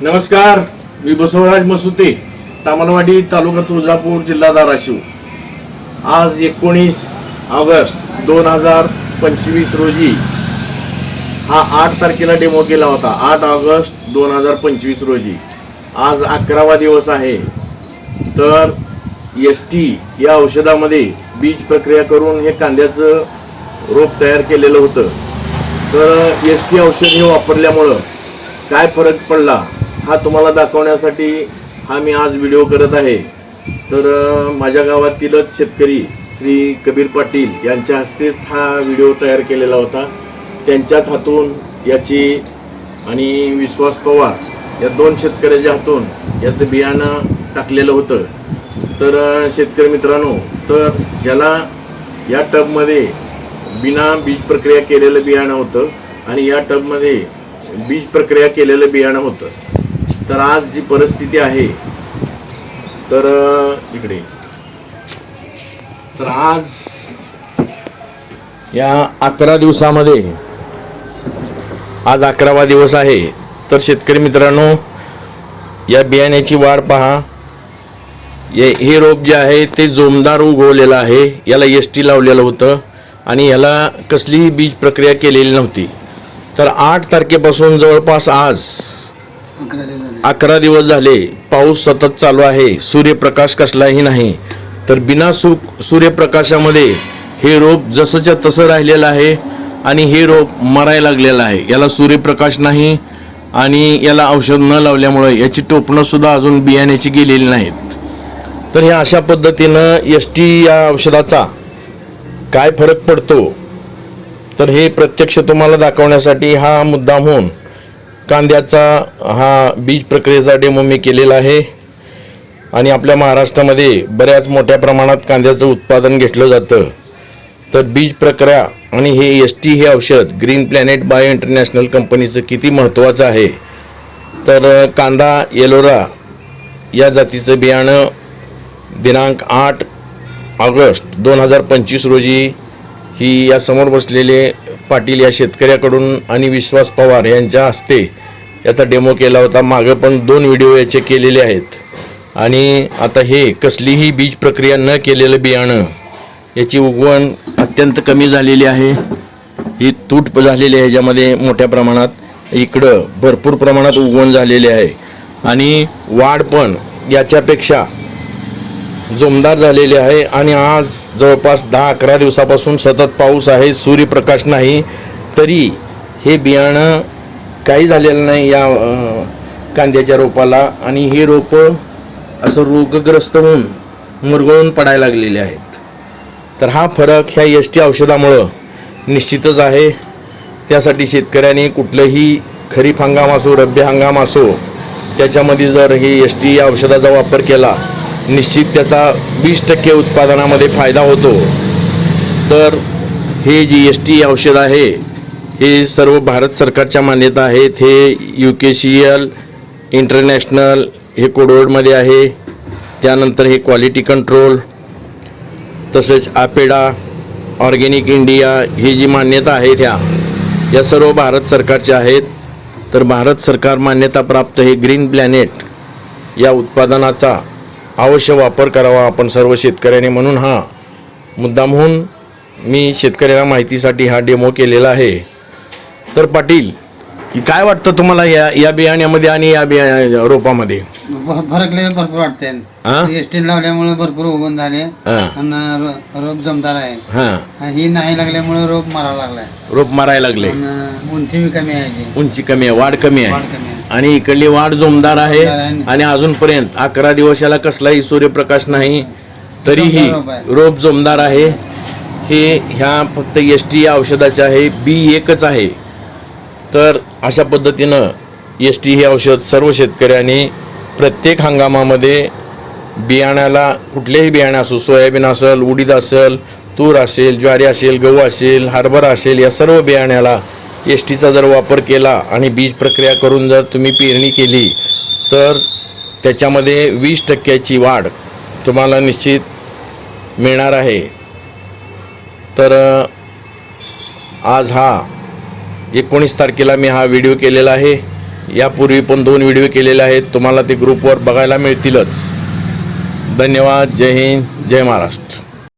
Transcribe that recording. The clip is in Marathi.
नमस्कार, मी बसवराज मसुते, तामलवाडी, तालुका तुळजापूर, जिल्हा धाराशिव. आज 19 ऑगस्ट 2025 रोजी हा 8 तारखेला डेमो केला होता. 8 ऑगस्ट 2025 रोजी. आज 11वा दिवस आहे. तर एसटी या औषधामध्ये बीज प्रक्रिया करून हे कांद्याचं रोप तयार केलेलं होतं. तर एसटी औषध हे वापरल्यामुळं काय फरक पडला हा तुम्हाला दाखवण्यासाठी हा मी आज व्हिडिओ करत आहे. तर माझ्या गावातीलच शेतकरी श्री कबीर पाटील यांच्या हस्तेच हा व्हिडिओ तयार केलेला होता. त्यांच्याच हातून याची आणि विश्वास पवार या दोन शेतकऱ्याच्या हातून याचं बियाणं टाकलेलं होतं. तर शेतकरी मित्रांनो, तर ज्याला या टबमध्ये बिना बीज प्रक्रिया केलेलं बियाणं होतं आणि या टबमध्ये बीज प्रक्रिया केलेलं बियाणं होतं. तर आज जी परिस्थिती आहे, तर इकडे तर आज या 11 दिवसामध्ये आज 11वा दिवस आहे. तर शेतकरी मित्रांनो, या बियाण्याची वाढ पहा. हे रोप जे आहे ते जोमदार उगवलेलं आहे. याला एसटी लावलेलं होतं आणि याला कसलीही बीज प्रक्रिया केलेली नव्हती. तर 8 तारखेपासून जवळपास आज 11 दिवस झाले. पाऊस सतत चालू आहे. सूर्यप्रकाश कसलाही नाही. तर बिना सूर्यप्रकाशामध्ये हे रोप जसंच्या तसं राहिलेलं आहे आणि हे रोप मरायला लागलेलं आहे. याला सूर्यप्रकाश नाही आणि याला औषध न लावल्यामुळे याची टोपणं सुद्धा अजून बियाण्याची गेलेली नाहीत. तर ह्या अशा पद्धतीनं एसटी या औषधाचा काय फरक पडतो, तर हे प्रत्यक्ष तुम्हाला दाखवण्यासाठी हा मुद्दामहून कांद्याचा हा बीज प्रक्रियेचा डेमो मी केलेला आहे. आणि आपल्या महाराष्ट्रामध्ये बऱ्याच मोठ्या प्रमाणात कांद्याचं उत्पादन घेतलं जातं. तर बीज प्रक्रिया आणि हे एसटी हे औषध ग्रीन प्लॅनेट बायो इंटरनॅशनल कंपनीचं किती महत्त्वाचं आहे. तर कांदा येलोरा या जातीचं बियाणं दिनांक 8 ऑगस्ट 2025 रोजी ही या समोर बसलेले पाटील या शेतकऱ्याकडून आणि विश्वास पवार यांच्या हस्ते याचा डेमो केला होता. मागे पण 2 व्हिडिओ याचे केलेले आहेत. आणि आता हे कसलीही बीज प्रक्रिया न केलेलं बियाणं, याची उगवण अत्यंत कमी झालेली आहे. ही तूट झालेली आहे ह्याच्यामध्ये मोठ्या प्रमाणात. इकडं भरपूर प्रमाणात उगवण झालेली आहे आणि वाढ पण याच्यापेक्षा जोमदार झालेली आहे. आणि आज जवळपास 10-11 दिवसापासून सतत पाऊस आहे, सूर्यप्रकाश नाही, तरी हे बियाणं काही झालेलं नाही या कांद्याच्या रोपाला. आणि हे रोप असं रोगग्रस्त होऊन मुरगळून पडायला लागलेले आहेत. तर हा फरक ह्या एसटी औषधामुळं निश्चितच आहे. त्यासाठी शेतकऱ्यांनी कुठलंही खरीप हंगाम असो, रब्बी हंगाम असो, त्याच्यामध्ये जर हे एसटी या औषधाचा वापर केला, निश्चित त्याचा 20% उत्पादनामध्ये फायदा होतो. तर हे जी एसटी औषध आहे हे सर्व भारत सरकारच्या मान्यता आहेत. हे UKCL इंटरनॅशनल हे कोडवर्डमध्ये आहे. त्यानंतर हे क्वालिटी कंट्रोल, तसेच आपेडा, ऑर्गॅनिक इंडिया ही जी मान्यता आहेत या सर्व भारत सरकारच्या आहेत. तर भारत सरकार मान्यता प्राप्त हे ग्रीन प्लॅनेट या उत्पादनाचा अवश्य वापर करावा आपण सर्व शेतकऱ्यांनी. म्हणून हा मुद्दामहून मी शेतकऱ्यांना माहितीसाठी हा डेमो केलेला आहे. तर पाटील, काय वाटतं तुम्हाला या बियाण्यामध्ये आणि या रोपामध्ये फरक लय भरपूर वाटते. एसटी लावल्यामुळे भरपूर उगवण झाले आणि रोप जमदार आहे. ही नाही लागल्यामुळे रोप मारायला लागले. उंची कमी आहे, उंची कमी आहे, वाढ कमी आहे. आणि इकडली वाढ जोमदार आहे. आणि अजूनपर्यंत 11 दिवस याला कसलाही सूर्यप्रकाश नाही, तरीही रोप जोमदार आहे. हे ह्या फक्त एसटी या औषधाचे आहे. बी एकच आहे. तर अशा पद्धतीनं एसटी हे औषध सर्व शेतकऱ्यांनी प्रत्येक हंगामामध्ये बियाण्याला, कुठलेही बियाणे असो, सोयाबीन असेल, उडीद असेल, तूर असेल, ज्वारी असेल, गहू असेल, हरभरा असेल, या सर्व बियाण्याला एसटीचा जर वापर केला आणि बीज प्रक्रिया करून जर तुम्ही पेरणी केली, तर त्याच्यामध्ये 20% वाढ तुम्हाला निश्चित मिळणार आहे. तर आज हा 19 तारखेला मी हा व्हिडिओ केलेला आहे. यापूर्वी पण 2 व्हिडिओ केलेले आहेत, तुम्हाला ते ग्रुपवर बघायला मिळतीलच. धन्यवाद. जय हिंद, जय महाराष्ट्र.